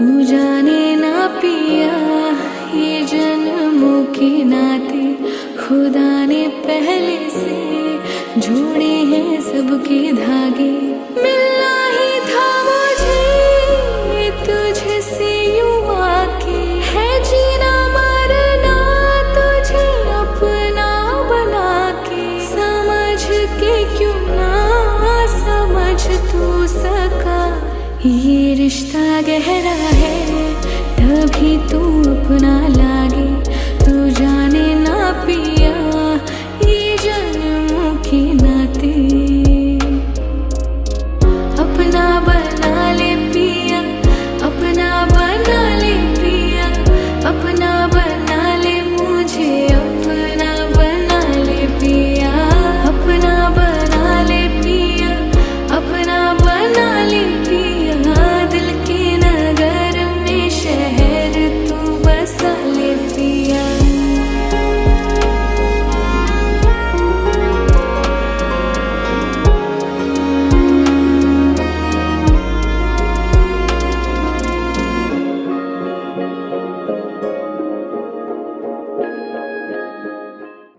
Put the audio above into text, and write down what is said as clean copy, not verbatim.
तू जाने ना पिया, ये जन्मों के नाते खुदा ने पहले से जोड़े हैं सबके धागे। मिलना ही था मुझे तुझसे यूं आके, है जीना मरना तुझे अपना बना के। समझ के क्यों ना समझ तू सका, ये रिश्ता गहरा है तभी तू अपना लागे।